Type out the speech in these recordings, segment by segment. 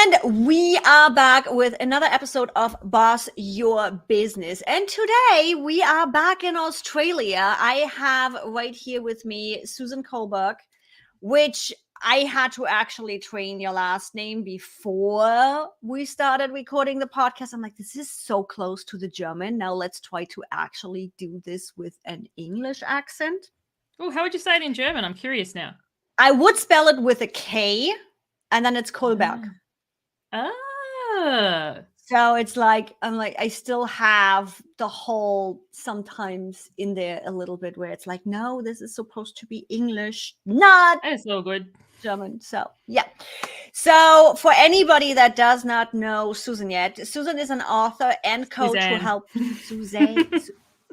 And we are back with another episode of Boss Your Business. And today we are back in Australia. I have right here with me Suzanne Culberg, which I had to actually train your last name before we started recording the podcast. I'm like, this is so close to the German. Now let's try to actually do this with an English accent. Oh, how would you say it in German? I'm curious now. I would spell it with a K, and then it's Culberg. So it's like, I'm like, I still have the whole sometimes in there a little bit where it's like, no, this is supposed to be English, not It's all good. German. So yeah. So for anybody that does not know Susan yet, Susan is an author and coach Suzanne. who helps Suzanne.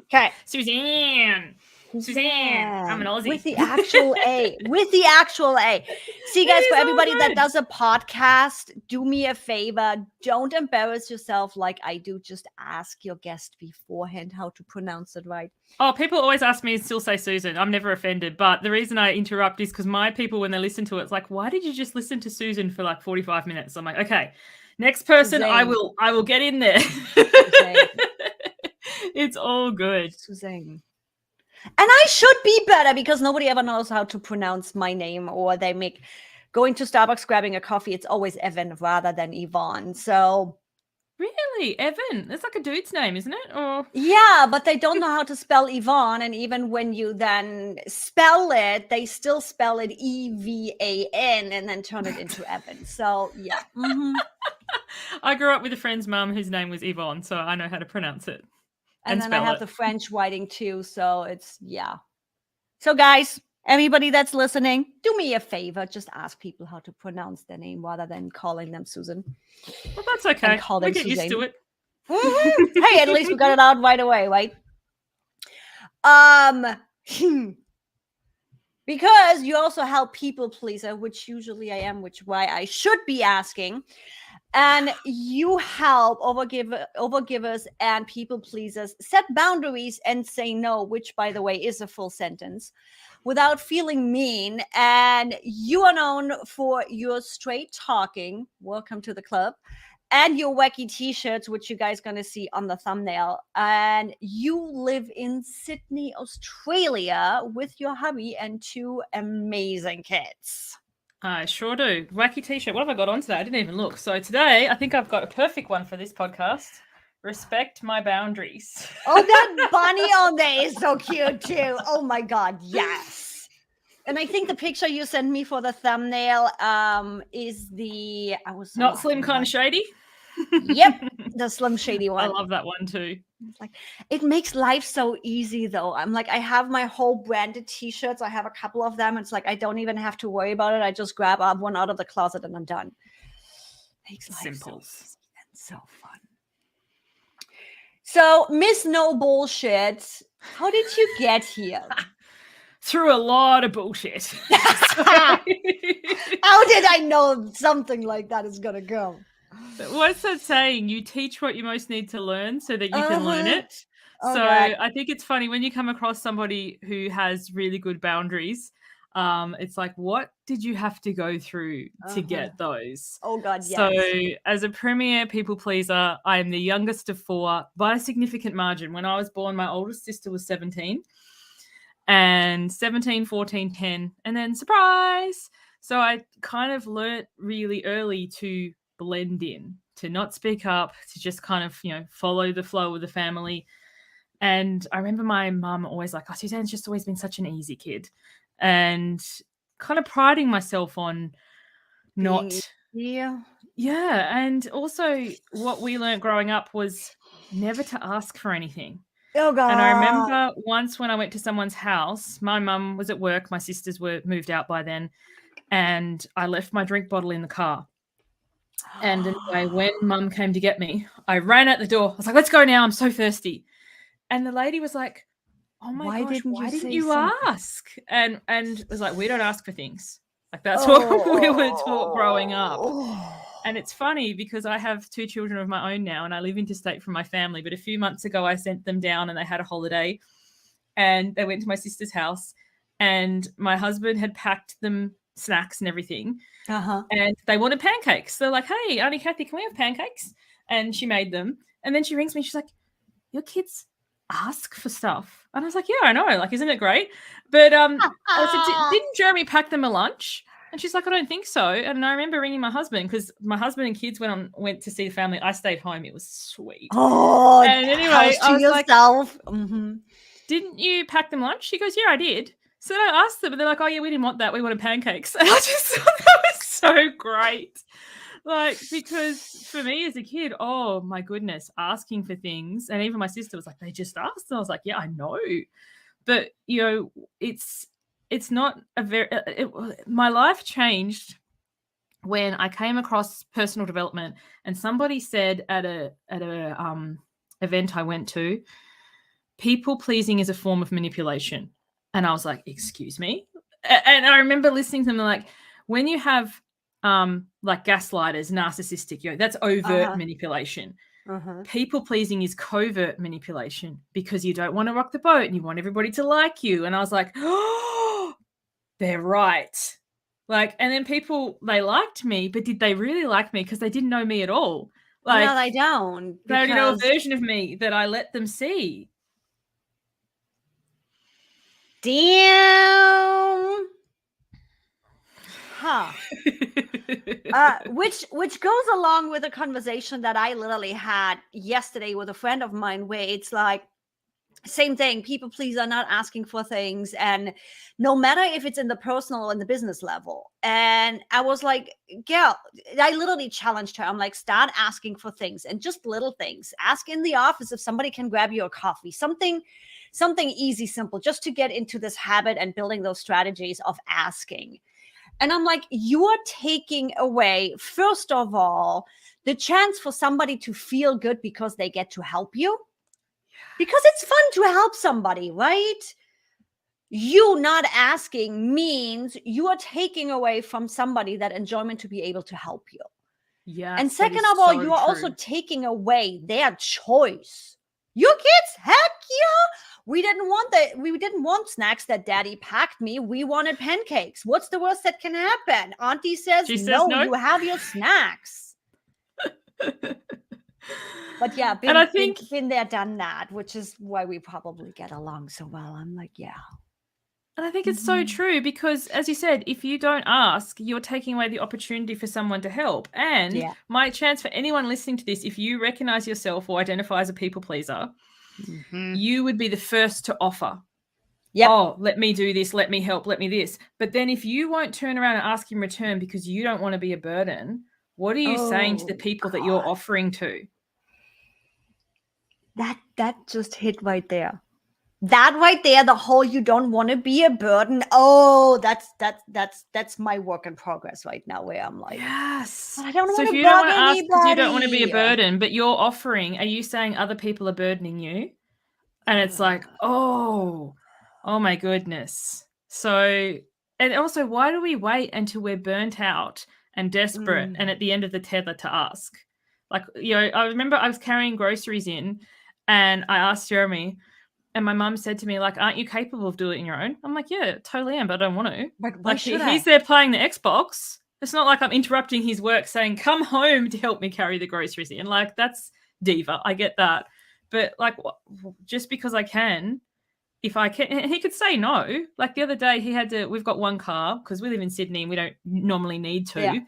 Okay. Suzanne. I'm an Aussie. With the actual A. With the actual A. See, guys, for everybody that does a podcast, do me a favor. Don't embarrass yourself like I do. Just ask your guest beforehand how to pronounce it right. Oh, people always ask me and still say Susan. I'm never offended. But the reason I interrupt is because my people, when they listen to it, it's like, why did you just listen to Susan for like 45 minutes? I'm like, okay, next person, Suzanne. I will get in there. It's all good. Suzanne. And I should be better because nobody ever knows how to pronounce my name, or they make going to Starbucks, grabbing a coffee. It's always Evan rather than Yvonne. So really, Evan? That's like a dude's name, isn't it? Or yeah, but they don't know how to spell Yvonne. And even when you then spell it, they still spell it EVAN and then turn it into Evan. So yeah. Mm-hmm. I grew up with a friend's mum whose name was Yvonne, so I know how to pronounce it. And then I have the French writing too, so it's, yeah. So guys, everybody that's listening, do me a favor. Just ask people how to pronounce their name rather than calling them Susan. Well, that's okay. We get used to it. Mm-hmm. Hey, at least we got it out right away, right? Because you also help people pleaser, which usually I am, which why I should be asking. And you help overgivers and people pleasers set boundaries and say no, which, by the way, is a full sentence, without feeling mean. And you are known for your straight talking. Welcome to the club. And your wacky t-shirts, which you guys going to see on the thumbnail. And you live in Sydney, Australia with your hubby and 2 amazing kids. I sure do. Wacky t-shirt. What have I got on today? I didn't even look. So today, I think I've got a perfect one for this podcast. Respect my boundaries. Oh, that bunny on there is so cute too. Oh my God, yes. And I think the picture you sent me for the thumbnail is the... Not Slim Kind of Shady? Yep, the Slim Shady one. I love that one too. Like, it makes life so easy though. I'm like, I have my whole branded t-shirts. I have a couple of them. It's like I don't even have to worry about it. I just grab one out of the closet and I'm done. Makes life simple. So easy and so fun. So, Miss No Bullshit, how did you get here? Through a lot of bullshit. How did I know something like that is gonna go? What's that saying? You teach what you most need to learn so that you can learn it. Okay. So I think it's funny when you come across somebody who has really good boundaries. It's like, what did you have to go through to get those? Oh God, yes. So as a premier people pleaser, I am the youngest of 4 by a significant margin. When I was born, my oldest sister was 17. And 17, 14, 10, and then surprise. So I kind of learnt really early to blend in, to not speak up, to just kind of, follow the flow of the family. And I remember my mum always like, oh, Suzanne's just always been such an easy kid. And kind of priding myself on not... Yeah. And also what we learnt growing up was never to ask for anything. Oh, God. And I remember once when I went to someone's house, my mum was at work, my sisters were moved out by then, and I left my drink bottle in the car. And anyway, when mum came to get me, I ran out the door. I was like, let's go now. I'm so thirsty. And the lady was like, oh my gosh, why didn't you ask? And it was like, we don't ask for things. Like that's what we were taught growing up. And it's funny because I have 2 children of my own now and I live interstate from my family. But a few months ago, I sent them down and they had a holiday and they went to my sister's house and my husband had packed them snacks and everything. and they wanted pancakes. They're like, hey, Auntie Kathy, can we have pancakes? And she made them. And then she rings me. She's like, your kids ask for stuff. And I was like, yeah, I know. Like, isn't it great? But I said, didn't Jeremy pack them a lunch? And she's like, I don't think so. And I remember ringing my husband because my husband and kids went to see the family. I stayed home. It was sweet. Oh, and anyway, I was yourself. like, didn't you pack them lunch? She goes, yeah, I did. So I asked them, and they're like, oh, yeah, we didn't want that. We wanted pancakes. And I just thought that was so great. Like, because for me as a kid, oh, my goodness, asking for things. And even my sister was like, they just asked. And I was like, yeah, I know. But, it's not a very my life changed when I came across personal development, and somebody said at a event I went to, people pleasing is a form of manipulation. And I was like, excuse me? And I remember listening to them like, when you have like gaslighters, narcissistic, that's overt manipulation. People pleasing is covert manipulation because you don't want to rock the boat and you want everybody to like you. And I was like, oh, they're right. Like, and then people, they liked me, but did they really like me? Because they didn't know me at all. Like, no, they don't. They only know a version of me that I let them see. Damn. Huh. Which goes along with a conversation that I literally had yesterday with a friend of mine, where it's like, same thing, people please are not asking for things, and no matter if it's in the personal or in the business level. And I was like, girl, I literally challenged her. I'm like, start asking for things, and just little things. Ask in the office if somebody can grab you a coffee, something easy, simple, just to get into this habit and building those strategies of asking. And I'm like, you are taking away, first of all, the chance for somebody to feel good because they get to help you. Because it's fun to help somebody, right? You not asking means you are taking away from somebody that enjoyment to be able to help you. Yeah. And second of all, you are also taking away their choice. Your kids, heck yeah. We didn't want snacks that daddy packed me. We wanted pancakes. What's the worst that can happen? Auntie says, no, you have your snacks. But yeah, been there, done that, which is why we probably get along so well. I'm like, yeah. And I think it's so true because, as you said, if you don't ask, you're taking away the opportunity for someone to help. And my chance for anyone listening to this, if you recognize yourself or identify as a people pleaser, you would be the first to offer. Yep. Oh, let me do this, let me help, let me this. But then if you won't turn around and ask in return because you don't want to be a burden, what are you saying to the people that you're offering to? That just hit right there. That right there, the whole you don't want to be a burden. Oh, that's my work in progress right now, where I'm like, yes, I don't want to So if you don't want to ask because you don't want to be a burden, but you're offering, are you saying other people are burdening you? And it's like, oh my goodness. So, and also, why do we wait until we're burnt out and desperate and at the end of the tether to ask? Like, I remember I was carrying groceries in and I asked Jeremy, and my mum said to me, like, aren't you capable of doing it on your own? I'm like, yeah, totally am, but I don't want to. But why should I? He's there playing the Xbox. It's not like I'm interrupting his work saying, come home to help me carry the groceries in. Like, that's diva. I get that. But, like, just because I can, if I can, and he could say no. Like, the other day we've got one car because we live in Sydney and we don't normally need to. Yeah.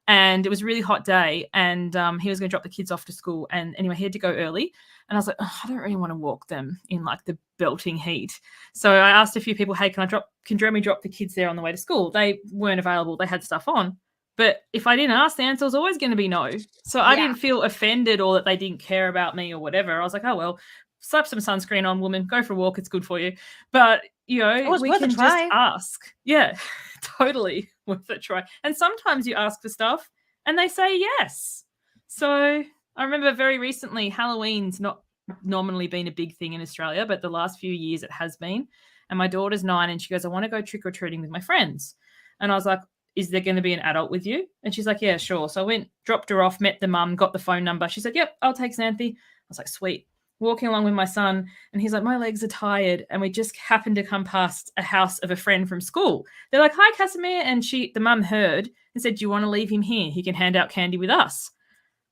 And it was a really hot day and he was going to drop the kids off to school. And anyway, he had to go early. And I was like, I don't really want to walk them in like the belting heat. So I asked a few people, hey, can Jeremy drop the kids there on the way to school? They weren't available. They had stuff on. But if I didn't ask, the answer was always going to be no. So I didn't feel offended or that they didn't care about me or whatever. I was like, oh, well, slap some sunscreen on, woman. Go for a walk. It's good for you. But, we can just ask. Yeah, totally worth a try. And sometimes you ask for stuff and they say yes. So I remember very recently, Halloween's not nominally been a big thing in Australia, but the last few years it has been. And my daughter's 9 and she goes, I want to go trick-or-treating with my friends. And I was like, is there going to be an adult with you? And she's like, yeah, sure. So I went, dropped her off, met the mum, got the phone number. She said, yep, I'll take Xanthi. I was like, sweet. walking along with my son, and he's like, my legs are tired. And we just happened to come past a house of a friend from school. They're like, hi, Casimir. And the mum heard and said, do you want to leave him here? He can hand out candy with us.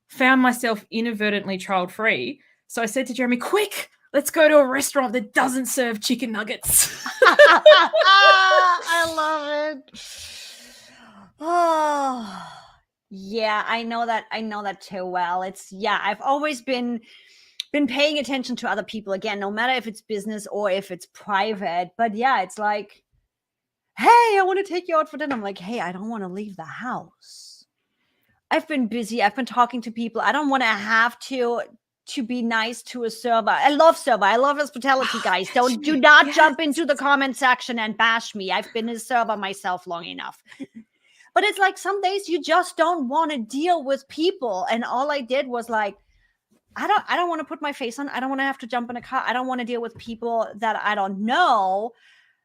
Found myself inadvertently child free. So I said to Jeremy, quick, let's go to a restaurant that doesn't serve chicken nuggets. I love it. Oh, yeah, I know that too well. I've always been paying attention to other people, again, no matter if it's business or if it's private. But yeah, it's like, hey, I want to take you out for dinner. I'm like, hey, I don't want to leave the house. I've been busy. I've been talking to people. I don't want to have to be nice to a server. I love server. I love hospitality, guys. Do not jump into the comment section and bash me. I've been a server myself long enough. But it's like some days you just don't want to deal with people. And all I did was like, I don't want to put my face on. I don't want to have to jump in a car. I don't want to deal with people that I don't know.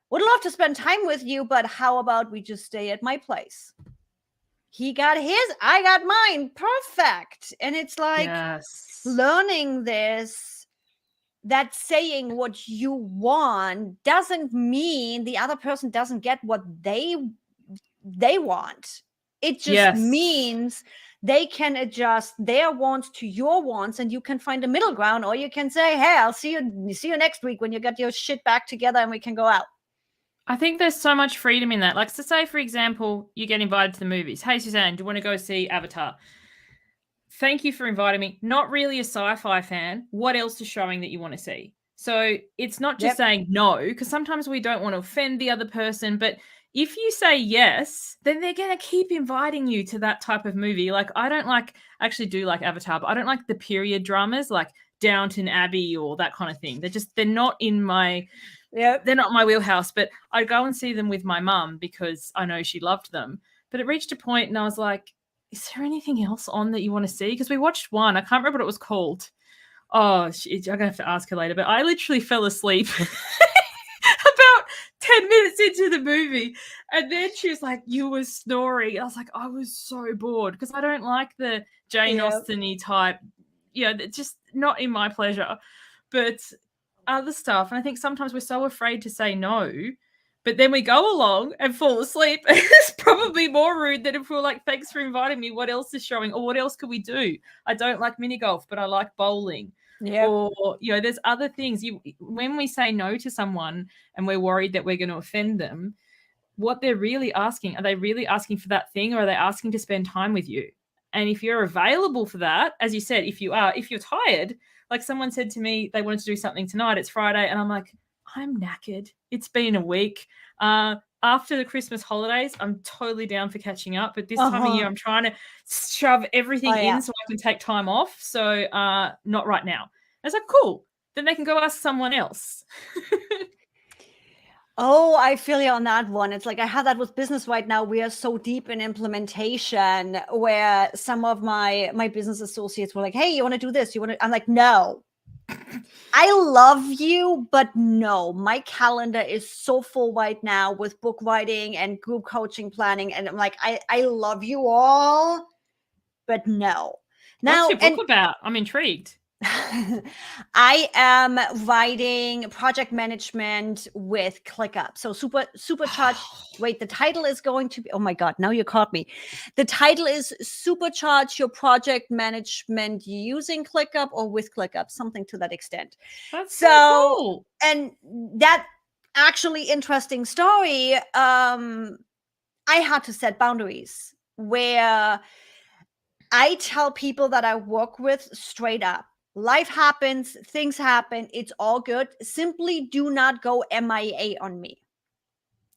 Would love to spend time with you, but how about we just stay at my place? He got his, I got mine. Perfect. And it's like learning this, that saying what you want doesn't mean the other person doesn't get what they want. It just means they can adjust their wants to your wants, and you can find a middle ground, or you can say, hey, I'll see you next week when you get your shit back together and we can go out. I think there's so much freedom in that. Like, so say, for example, you get invited to the movies. Hey, Suzanne, do you want to go see Avatar? Thank you for inviting me. Not really a sci-fi fan. What else is showing that you want to see? So it's not just saying no, because sometimes we don't want to offend the other person. But if you say yes, then they're going to keep inviting you to that type of movie. Like, I actually do like Avatar, but I don't like the period dramas like Downton Abbey or that kind of thing. They're not in my... they're not my wheelhouse, but I'd go and see them with my mum because I know she loved them. But it reached a point and I was like, is there anything else on that you want to see? Because we watched one. I can't remember what it was called. Oh, I'm going to have to ask her later. But I literally fell asleep about 10 minutes into the movie. And then she was like, you were snoring. I was like, I was so bored because I don't like the Jane Austen-y type. It's just not in my pleasure. But other stuff, and I think sometimes we're so afraid to say no, but then we go along and fall asleep. It's probably more rude than if we were like, thanks for inviting me, what else is showing, or what else could we do? I don't like mini golf, but I like bowling. Or there's other things. When we say no to someone and we're worried that we're going to offend them, what they're really asking, are they really asking for that thing, or are they asking to spend time with you? And if you're available for that, as you said, if you're tired, like someone said to me, they wanted to do something tonight. It's Friday. And I'm like, I'm knackered. It's been a week. After the Christmas holidays, I'm totally down for catching up. But this time of year, I'm trying to shove everything in so I can take time off. So not right now. I was like, cool. Then they can go ask someone else. Oh, I feel you on that one. It's like I have that with business right now. We are so deep in implementation where some of my business associates were like, hey, you want to do this? I'm like, no. I love you, but no, my calendar is so full right now with book writing and group coaching planning. And I'm like, I love you all, but no. Now, what's your book about? I'm intrigued. I am writing project management with ClickUp. So supercharged. Wait, the title is going to be, oh my God, now you caught me. The title is Supercharge Your Project Management Using ClickUp or with ClickUp, something to that extent. That's so cool. And that actually interesting story. I had to set boundaries where I tell people that I work with straight up. Life happens, things happen, it's all good. Simply do not go MIA on me.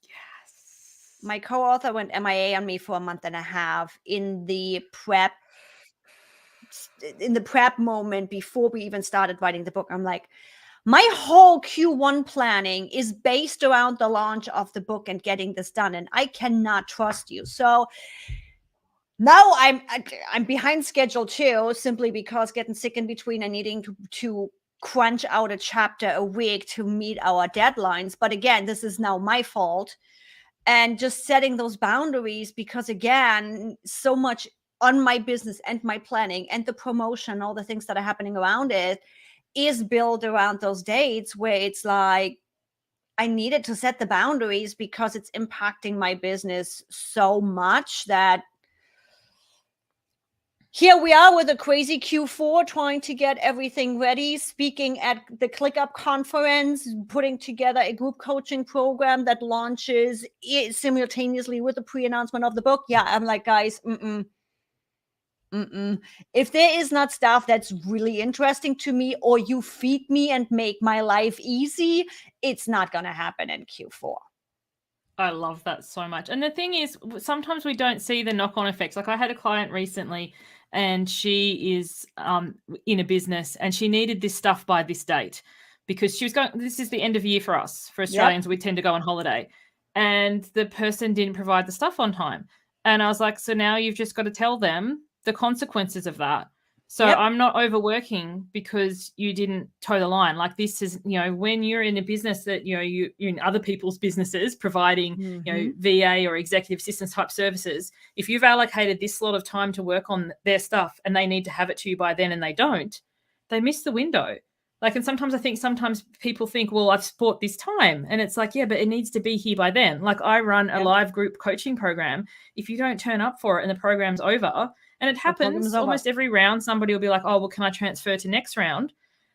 Yes. My co-author went MIA on me for a month and a half in the prep moment before we even started writing the book. I'm like, my whole Q1 planning is based around the launch of the book and getting this done, and I cannot trust you. So now I'm behind schedule too, simply because getting sick in between and needing to crunch out a chapter a week to meet our deadlines. But again, this is now my fault. And just setting those boundaries, because again, so much on my business and my planning and the promotion, all the things that are happening around it, is built around those dates where it's like, I needed to set the boundaries because it's impacting my business so much that here we are with a crazy Q4 trying to get everything ready, speaking at the ClickUp conference, putting together a group coaching program that launches simultaneously with the pre-announcement of the book. Yeah, I'm like, guys, if there is not stuff that's really interesting to me, or you feed me and make my life easy, it's not going to happen in Q4. I love that so much. And the thing is, sometimes we don't see the knock-on effects. Like I had a client recently, and she is in a business, and she needed this stuff by this date because she was going, this is the end of year for us, for Australians, we tend to go on holiday. And the person didn't provide the stuff on time. And I was like, so now you've just got to tell them the consequences of that. So I'm not overworking because you didn't toe the line. Like this is, when you're in a business that, you're in other people's businesses providing, VA or executive assistance type services. If you've allocated this slot of time to work on their stuff and they need to have it to you by then and they don't, they miss the window. Like, and sometimes people think, well, I've bought this time. And it's like, yeah, but it needs to be here by then. Like I run a live group coaching program. If you don't turn up for it and the program's over, and it happens almost every round, somebody will be like, oh, well, can I transfer to next round?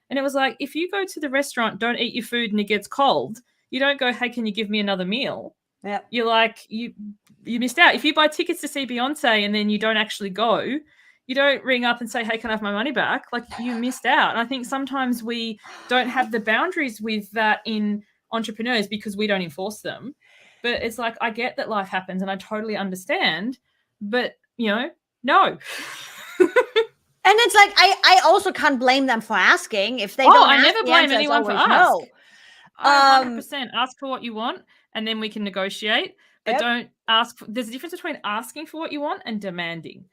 And it was like, if you go to the restaurant, don't eat your food and it gets cold, you don't go, hey, can you give me another meal? Yeah. You're like, you missed out. If you buy tickets to see Beyonce and then you don't actually go, you don't ring up and say, hey, can I have my money back? Like you missed out. And I think sometimes we don't have the boundaries with that in entrepreneurs because we don't enforce them. But it's like, I get that life happens and I totally understand, but no. And it's like, I also can't blame them for asking. If they don't I never blame anyone for asking. No. 100% ask for what you want and then we can negotiate. But don't ask. There's a difference between asking for what you want and demanding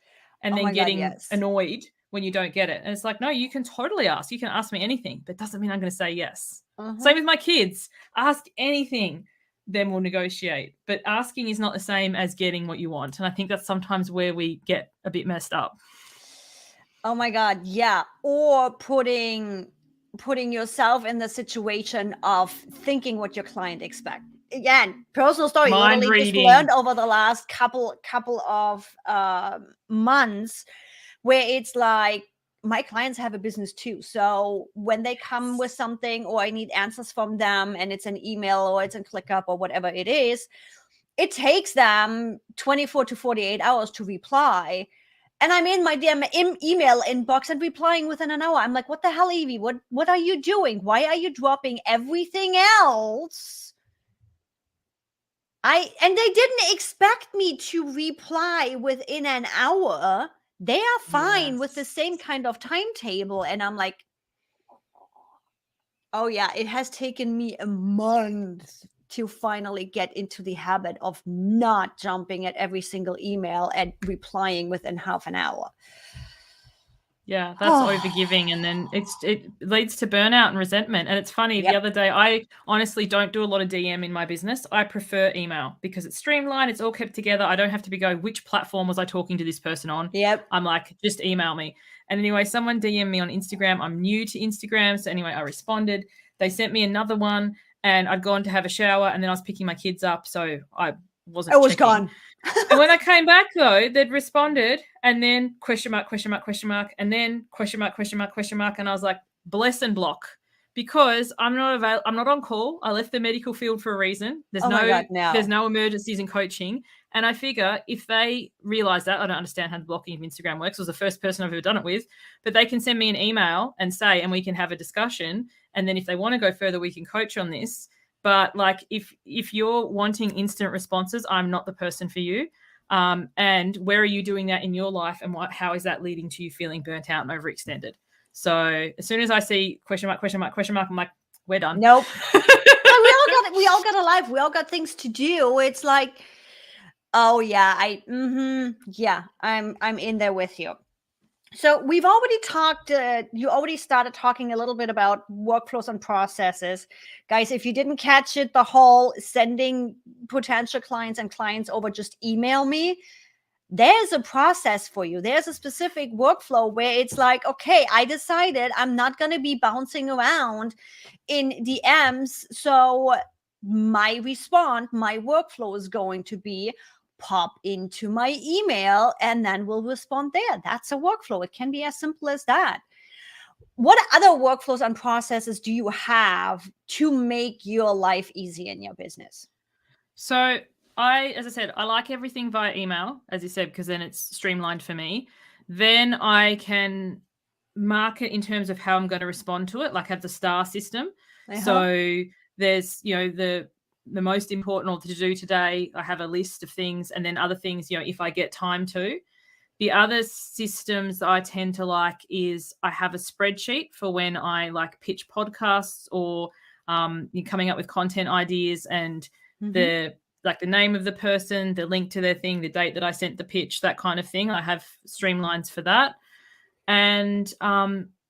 and then getting annoyed when you don't get it. And it's like, no, you can totally ask. You can ask me anything, but it doesn't mean I'm going to say yes. Same with my kids. Ask anything. Then we'll negotiate. But asking is not the same as getting what you want. And I think that's sometimes where we get a bit messed up. Oh my God. Yeah. Or putting yourself in the situation of thinking what your client expects. Again, personal story. Mind literally reading. Just learned over the last couple of months where it's like, my clients have a business too. So when they come with something or I need answers from them and it's an email or it's in ClickUp or whatever it is, it takes them 24 to 48 hours to reply. And I'm in my email inbox and replying within an hour. I'm like, what the hell, Evie? What are you doing? Why are you dropping everything else? And they didn't expect me to reply within an hour. They are fine with the same kind of timetable. And I'm like, oh yeah, it has taken me a month to finally get into the habit of not jumping at every single email and replying within half an hour. Yeah, that's overgiving. And then it leads to burnout and resentment. And it's funny, the other day, I honestly don't do a lot of DM in my business. I prefer email because it's streamlined. It's all kept together. I don't have to be going, which platform was I talking to this person on? I'm like, just email me. And anyway, someone DM'd me on Instagram. I'm new to Instagram. So anyway, I responded. They sent me another one and I'd gone to have a shower and then I was picking my kids up. So I wasn't I was checking. gone. And when I came back though, they'd responded and then question mark, and then question mark. And I was like, bless and block, because I'm not on call. I left the medical field for a reason. There's no emergencies in coaching. And I figure if they realize that, I don't understand how the blocking of Instagram works. I was the first person I've ever done it with, but they can send me an email and say, and we can have a discussion. And then if they want to go further, we can coach on this. But like, if you're wanting instant responses, I'm not the person for you. And where are you doing that in your life? And how is that leading to you feeling burnt out and overextended? So as soon as I see question mark, I'm like, we're done. Nope. we all got a life. We all got things to do. It's like, oh yeah, I'm in there with you. So we've already talked, you already started talking a little bit about workflows and processes. Guys, if you didn't catch it, the whole sending potential clients and clients over, just email me. there's a process for you. There's a specific workflow where it's like, okay, I decided I'm not going to be bouncing around in DMs. So my workflow is going to be pop into my email and then we'll respond there. That's a workflow. It can be as simple as that. What other workflows and processes do you have to make your life easy in your business? So as I said, I like everything via email, as you said, because then it's streamlined for me. Then I can mark it in terms of how I'm going to respond to it, like have the star system. So there's, the most important or to do today, I have a list of things, and then other things, if I get time to. The other systems that I tend to like is I have a spreadsheet for when I like pitch podcasts or you're coming up with content ideas and the name of the person, the link to their thing, the date that I sent the pitch, that kind of thing. I have streamlines for that. And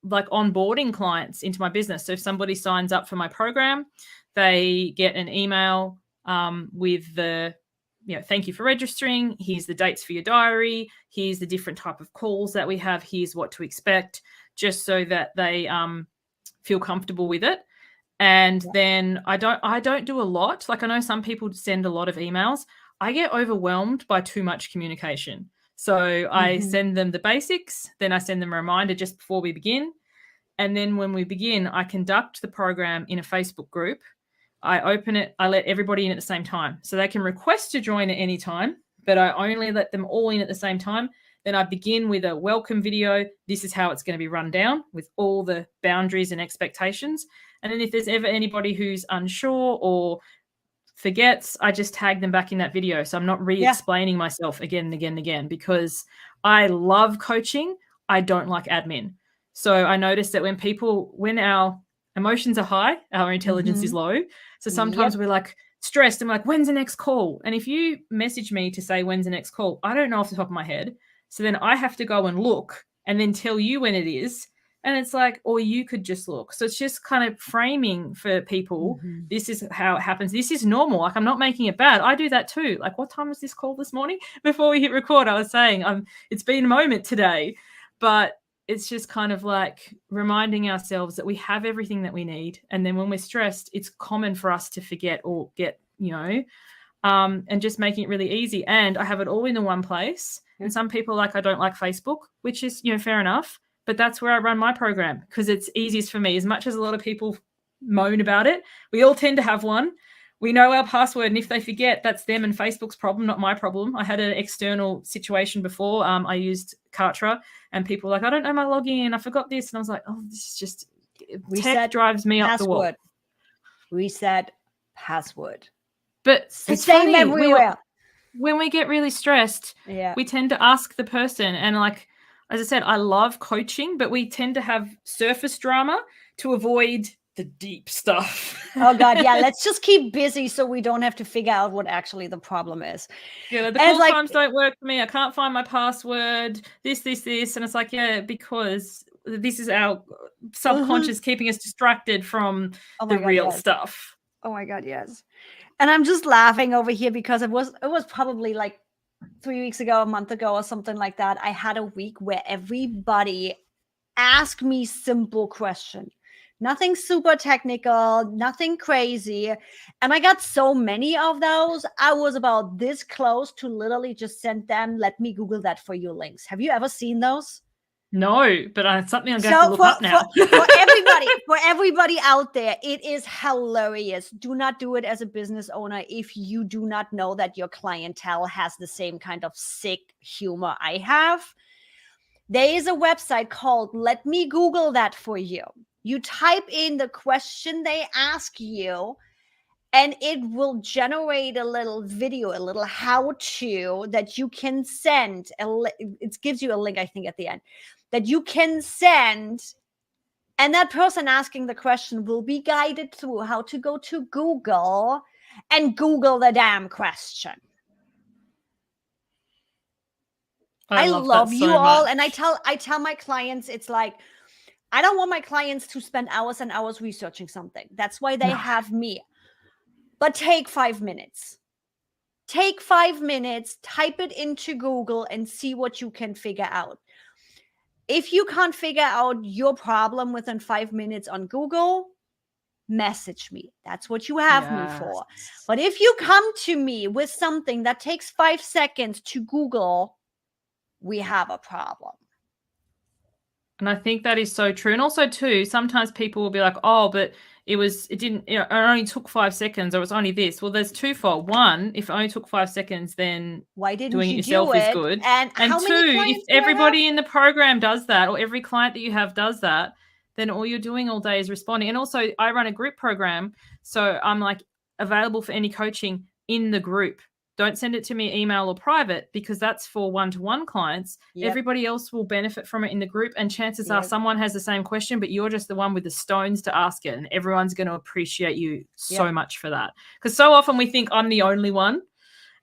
like onboarding clients into my business. So if somebody signs up for my program, they get an email with the, thank you for registering. Here's the dates for your diary. Here's the different type of calls that we have. Here's what to expect, just so that they feel comfortable with it. And then I don't do a lot. Like I know some people send a lot of emails. I get overwhelmed by too much communication. So I send them the basics, then I send them a reminder just before we begin. And then when we begin, I conduct the program in a Facebook group. I open it, I let everybody in at the same time. So they can request to join at any time, but I only let them all in at the same time. Then I begin with a welcome video. This is how it's going to be run down with all the boundaries and expectations. And then if there's ever anybody who's unsure or forgets, I just tag them back in that video. So I'm not re-explaining myself again and again and again, because I love coaching. I don't like admin. So I noticed that when our emotions are high, our intelligence is low. So sometimes we're like stressed. I'm like, when's the next call? And if you message me to say, when's the next call? I don't know off the top of my head. So then I have to go and look and then tell you when it is. And it's like, or you could just look. So it's just kind of framing for people. This is how it happens. This is normal. Like I'm not making it bad. I do that too. Like what time was this call this morning? Before we hit record, I was saying it's been a moment today. But it's just kind of like reminding ourselves that we have everything that we need. And then when we're stressed, it's common for us to forget or get, and just making it really easy. And I have it all in the one place. And some people like, I don't like Facebook, which is, fair enough. But that's where I run my program because it's easiest for me. As much as a lot of people moan about it, we all tend to have one. We know our password, and if they forget, that's them and Facebook's problem, not my problem. I had an external situation before. I used Kartra, and people were like, I don't know my login. I forgot this. And I was like, oh, this is just tech drives me up the wall. Reset password. But it's the same everywhere. When we get really stressed, we tend to ask the person. And like, as I said, I love coaching, but we tend to have surface drama to avoid the deep stuff. Oh God, yeah. Let's just keep busy so we don't have to figure out what actually the problem is. Yeah, the call times don't work for me. I can't find my password. This, and it's like, yeah, because this is our subconscious keeping us distracted from the real stuff. Oh my God, yes. And I'm just laughing over here because it was probably like 3 weeks ago, a month ago, or something like that. I had a week where everybody asked me simple questions. Nothing super technical, nothing crazy. And I got so many of those. I was about this close to literally just send them, let me Google that for you links. Have you ever seen those? No, but it's something I'm going to look up now. For everybody out there, it is hilarious. Do not do it as a business owner if you do not know that your clientele has the same kind of sick humor I have. There is a website called Let Me Google That For You. You type in the question they ask you, and it will generate a little video, a little how-to that you can send. It gives you a link, I think, at the end, that you can send. And that person asking the question will be guided through how to go to Google and Google the damn question. I love you all. And I tell my clients, it's like, I don't want my clients to spend hours and hours researching something. That's why they have me. But take 5 minutes. Take 5 minutes, type it into Google and see what you can figure out. If you can't figure out your problem within 5 minutes on Google, message me. That's what you have me for. But if you come to me with something that takes 5 seconds to Google, we have a problem. And I think that is so true. And also too, sometimes people will be like, oh, but it only took 5 seconds, or it's only this. Well, there's twofold. One, if it only took 5 seconds, then why didn't doing it you yourself do is it? good. And how two, many if clients do I everybody have? in the program does that, or every client that you have does that, then all you're doing all day is responding. And also, I run a group program, so I'm like available for any coaching in the group. Don't send it to me email or private, because that's for one-to-one clients. Yep. Everybody else will benefit from it in the group, and chances are Yep. someone has the same question, but you're just the one with the stones to ask it, and everyone's going to appreciate you so Yep. much for that. Because so often we think I'm the only one,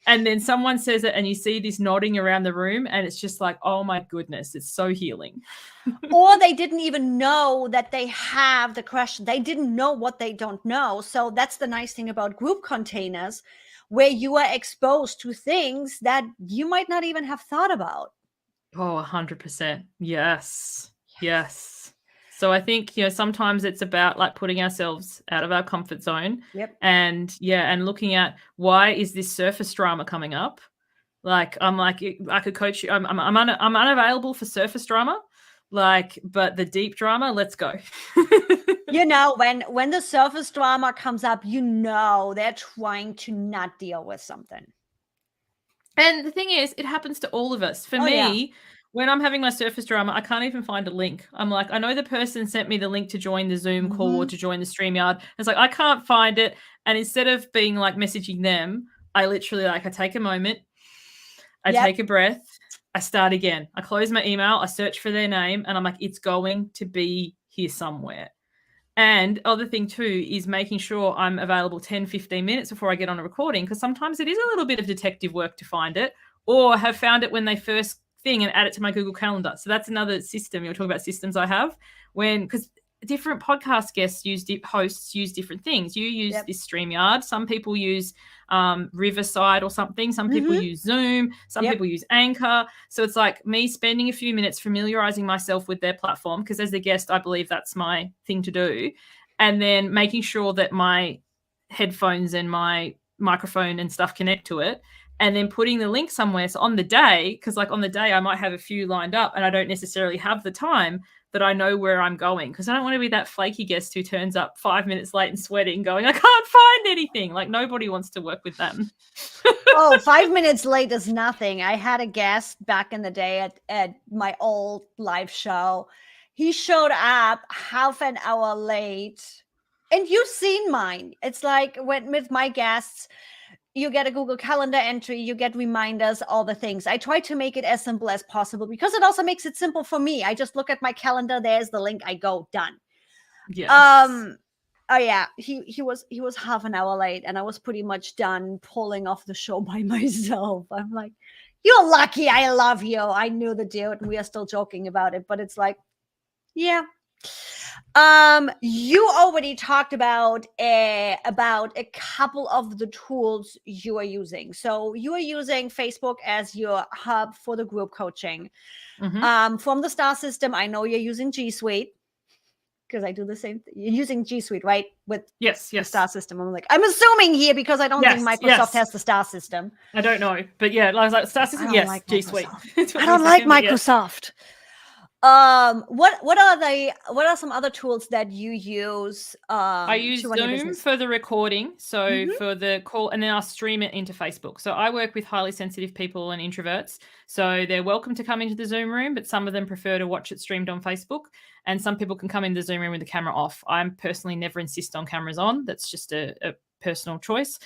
and then someone says it and you see this nodding around the room, and it's just like, oh my goodness, it's so healing. Or they didn't even know that they have the question. They didn't know what they don't know. So that's the nice thing about group containers, where you are exposed to things that you might not even have thought about. Oh, 100%. Yes. Yes. So I think, sometimes it's about like putting ourselves out of our comfort zone. Yep. And looking at, why is this surface drama coming up? Like, I'm like, I could coach you. I'm unavailable for surface drama, but the deep drama, let's go. When the surface drama comes up, they're trying to not deal with something. And the thing is, it happens to all of us. For me, when I'm having my surface drama, I can't even find a link. I'm like, I know the person sent me the link to join the Zoom call or to join the StreamYard. It's like, I can't find it. And instead of being like messaging them, I literally I take a moment, I take a breath, I start again. I close my email, I search for their name, and I'm like, it's going to be here somewhere. And other thing too is making sure I'm available 10, 15 minutes before I get on a recording, because sometimes it is a little bit of detective work to find it, or have found it when they first thing and add it to my Google Calendar. So that's another system. You're talking about systems I have, because different podcast guests hosts use different things. You use this StreamYard. Some people use Riverside or something. Some people use Zoom. Some people use Anchor. So it's like me spending a few minutes familiarizing myself with their platform, because as a guest, I believe that's my thing to do. And then making sure that my headphones and my microphone and stuff connect to it. And then putting the link somewhere. So on the day, because like on the day I might have a few lined up and I don't necessarily have the time, that I know where I'm going, because I don't want to be that flaky guest who turns up 5 minutes late and sweating going, I can't find anything. Like, nobody wants to work with them. 5 minutes late is nothing. I had a guest back in the day at my old live show. He showed up half an hour late. And you've seen mine. It's like with my guests, you get a Google Calendar entry, you get reminders, all the things. I try to make it as simple as possible, because it also makes it simple for me. I just look at my calendar, there's the link, I go, done. Yes. Oh yeah, he was half an hour late, and I was pretty much done pulling off the show by myself. I'm like, you're lucky, I love you. I knew the dude, and we are still joking about it, but it's like, yeah. You already talked about a couple of the tools you are using. So you are using Facebook as your hub for the group coaching. From the star system, I know you're using G Suite, because I do the same thing. You're using G Suite, right? With the star system. I'm assuming here, because I don't think Microsoft has the star system. I don't know, but yeah, I was like, star system, yes, G Suite. I don't like Microsoft. What are some other tools that you use? I use Zoom for the recording, so for the call, and then I'll stream it into Facebook. So I work with highly sensitive people and introverts, so they're welcome to come into the Zoom room, but some of them prefer to watch it streamed on Facebook, and some people can come in the Zoom room with the camera off. I'm personally never insist on cameras on. That's just a personal choice.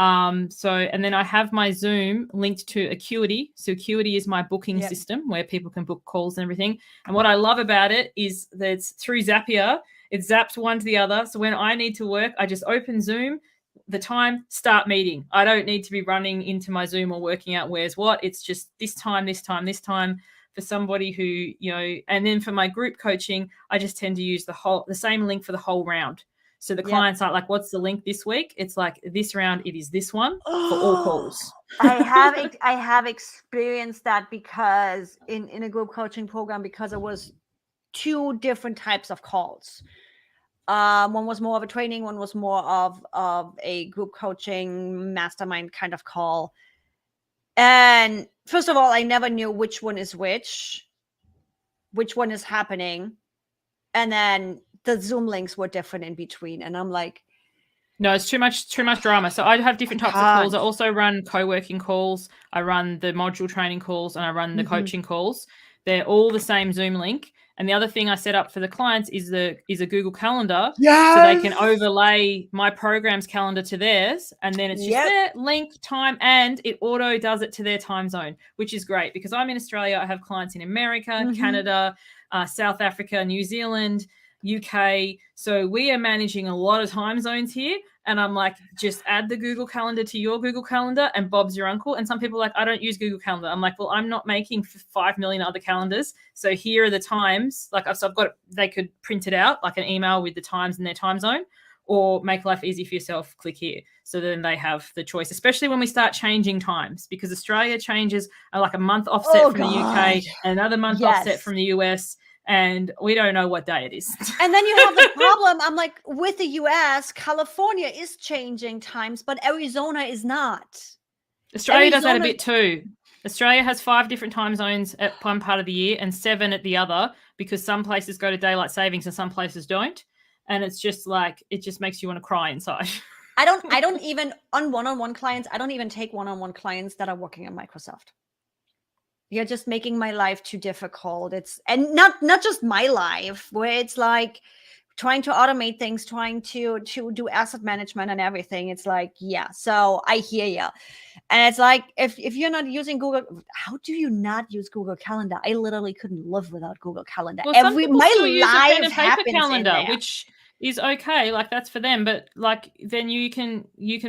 And then I have my Zoom linked to Acuity. So Acuity is my booking system where people can book calls and everything. And what I love about it is that it's through Zapier. It zaps one to the other. So when I need to work, I just open Zoom, the time, start meeting. I don't need to be running into my Zoom or working out where's what. It's just this time for somebody who, and then for my group coaching, I just tend to use the same link for the whole round. So the clients aren't like, what's the link this week? It's like, this round, it is this one for all calls. I have experienced that because in a group coaching program, because it was 2 different types of calls. One was more of a training, one was more of a group coaching mastermind kind of call. And first of all, I never knew which one is which one is happening. And then the Zoom links were different in between. And I'm like, no, it's too much drama. So I have different types of calls. I also run co-working calls. I run the module training calls, and I run the coaching calls. They're all the same Zoom link. And the other thing I set up for the clients is a Google Calendar, so they can overlay my program's calendar to theirs, and then it's just their link, time, and it auto does it to their time zone, which is great because I'm in Australia. I have clients in America, Canada, South Africa, New Zealand, UK. So we are managing a lot of time zones here. And I'm like, just add the Google Calendar to your Google Calendar and Bob's your uncle. And some people are like, I don't use Google Calendar. I'm like, well, I'm not making 5 million other calendars. So here are the times. Like I've got, they could print it out like an email with the times in their time zone, or make life easy for yourself. Click here. So then they have the choice, especially when we start changing times, because Australia changes like a month offset from the UK and another month offset from the US. And we don't know what day it is. And then you have the problem. I'm like, with the US, California is changing times, but Arizona is not. Australia does that a bit too. Australia has 5 different time zones at one part of the year and 7 at the other, because some places go to daylight savings and some places don't. And it's just like, it just makes you want to cry inside. I don't even, on one-on-one clients, I don't even take one-on-one clients that are working on Microsoft. You're just making my life too difficult. And not just my life, where it's like trying to automate things, trying to do asset management and everything. It's like, yeah. So I hear you. And it's like, if you're not using Google, how do you not use Google Calendar? I literally couldn't live without Google Calendar. Well, some people my still use a pen and paper calendar, in there. which is okay. Like that's for them. But like then you can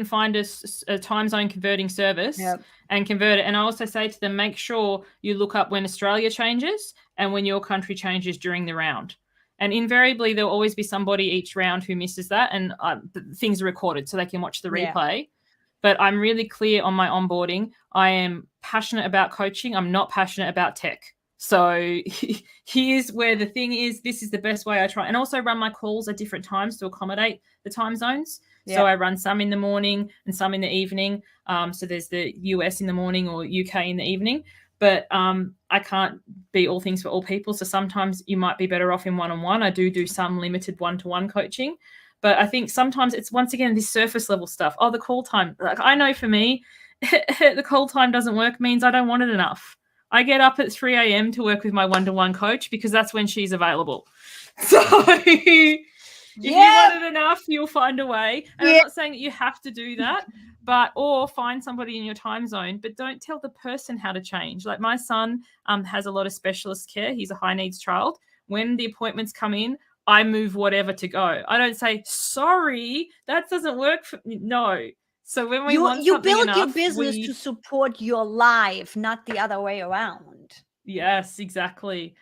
find a time zone converting service and convert it. And I also say to them, make sure you look up when Australia changes and when your country changes during the round. And invariably, there'll always be somebody each round who misses that, and things are recorded so they can watch the replay. But I'm really clear on my onboarding. I am passionate about coaching. I'm not passionate about tech. So here's where the thing is. This is the best way I try. And also run my calls at different times to accommodate the time zones. So I run some in the morning and some in the evening. So there's the US in the morning or UK in the evening. But I can't be all things for all people. So sometimes you might be better off in one-on-one. I do some limited one-to-one coaching. But I think sometimes it's, once again, this surface level stuff. Oh, the call time. Like I know for me, the call time doesn't work means I don't want it enough. I get up at 3 a.m. to work with my one-to-one coach because that's when she's available. So if you want it enough, you'll find a way. And I'm not saying that you have to do that, or find somebody in your time zone, but don't tell the person how to change. Like my son has a lot of specialist care. He's a high needs child. When the appointments come in, I move whatever to go. I don't say, sorry, that doesn't work for me. No. So when we want you something build enough, your business to support your life, not the other way around. Yes, exactly.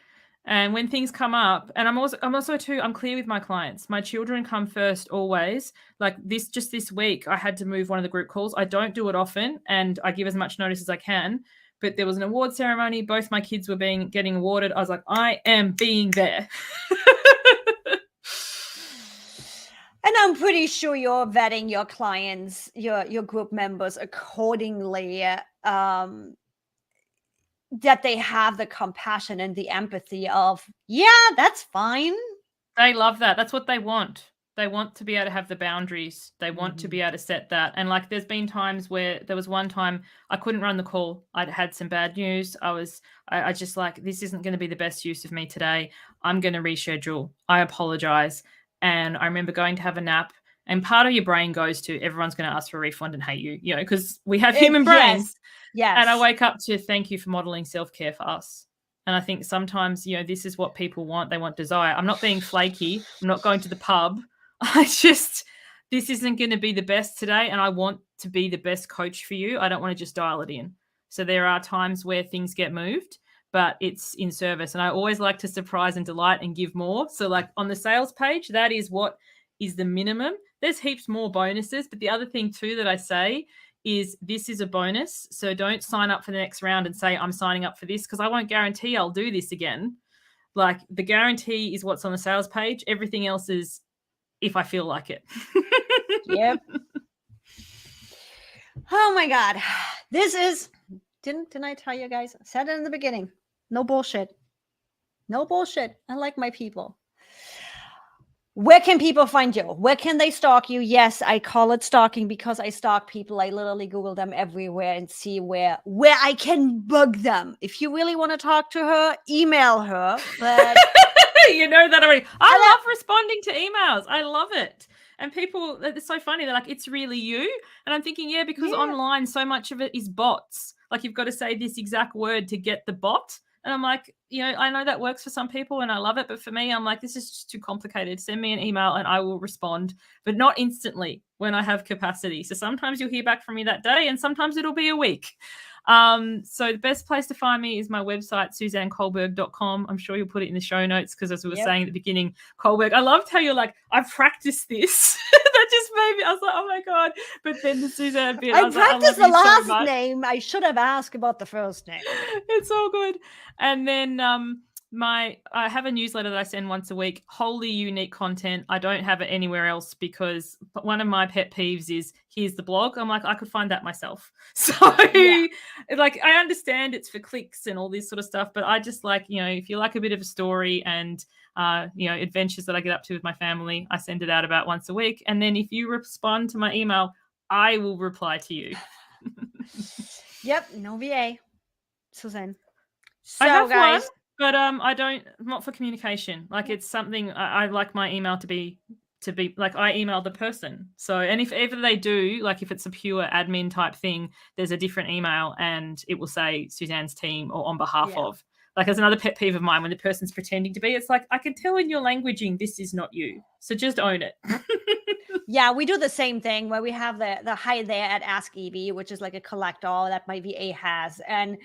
And when things come up, and I'm also too, I'm clear with my clients. My children come first always. Like this week, I had to move one of the group calls. I don't do it often, and I give as much notice as I can. But there was an award ceremony. Both my kids were getting awarded. I was like, I am being there. And I'm pretty sure you're vetting your clients, your group members accordingly, that they have the compassion and the empathy of, that's fine. They love that. That's what they want. They want to be able to have the boundaries. They want to be able to set that. And like there's been times where there was one time I couldn't run the call. I'd had some bad news. I just like, this isn't going to be the best use of me today. I'm going to reschedule. I apologize. And I remember going to have a nap, and part of your brain goes to, everyone's going to ask for a refund and hate you, because we have human brains. Yes. And I wake up to, thank you for modeling self-care for us. And I think sometimes, this is what people want. They want desire. I'm not being flaky. I'm not going to the pub. This isn't going to be the best today. And I want to be the best coach for you. I don't want to just dial it in. So there are times where things get moved, but it's in service. And I always like to surprise and delight and give more. So like on the sales page, that is what is the minimum. There's heaps more bonuses, but the other thing too that I say is this is a bonus. So don't sign up for the next round and say, I'm signing up for this, because I won't guarantee I'll do this again. Like, the guarantee is what's on the sales page. Everything else is if I feel like it. Yep. Oh my God. This is, didn't I tell you guys? I said it in the beginning. No bullshit. No bullshit. I like my people. Where can people find you? Where can they stalk you? Yes, I call it stalking because I stalk people. I literally Google them everywhere and see where I can bug them. If you really want to talk to her, email her. But you know that already. I love responding to emails. I love it. And people, it's so funny. They're like, it's really you. And I'm thinking, yeah, because online, so much of it is bots. Like, you've got to say this exact word to get the bot. And I'm like, you know, I know that works for some people and I love it. But for me, I'm like, this is just too complicated. Send me an email and I will respond, but not instantly when I have capacity. So sometimes you'll hear back from me that day and sometimes it'll be a week. So the best place to find me is my website, SuzanneCulberg.com. I'm sure you'll put it in the show notes because, as we were saying at the beginning, Culberg, I loved how you're like, I've practiced this. That just made me, I was like, oh my God. But then the Suzanne bit, I practiced the last name. I should have asked about the first name. It's all good. And then I have a newsletter that I send once a week, wholly unique content. I don't have it anywhere else because one of my pet peeves is, here's the blog. I'm like, I could find that myself. So like, I understand it's for clicks and all this sort of stuff, but I just like, you know, if you like a bit of a story and, you know, adventures that I get up to with my family, I send it out about once a week. And then if you respond to my email, I will reply to you. Yep. No VA. Suzanne. So, I have guys, one, but I don't, not for communication. Like, it's something I like my email to be like, I email the person. So, and if ever they do, like if it's a pure admin type thing, there's a different email and it will say Suzanne's team or on behalf of. Like, there's another pet peeve of mine when the person's pretending to be. It's like, I can tell in your languaging this is not you. So just own it. Yeah, we do the same thing where we have the hi there at Ask Evie, which is like a collect-all that my VA has. And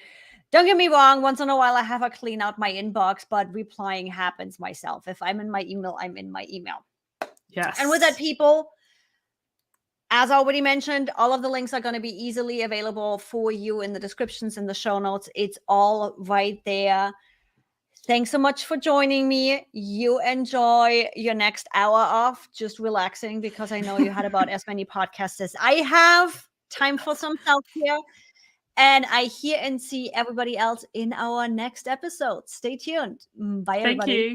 don't get me wrong, once in a while I have her clean out my inbox, but replying happens myself. If I'm in my email, I'm in my email. Yes. And with that, people, as already mentioned, all of the links are going to be easily available for you in the descriptions, in the show notes. It's all right there. Thanks so much for joining me. You enjoy your next hour off, just relaxing, because I know you had about as many podcasts as I have. Time for some self-care. And I hear and see everybody else in our next episode. Stay tuned. Bye, everybody. Thank you.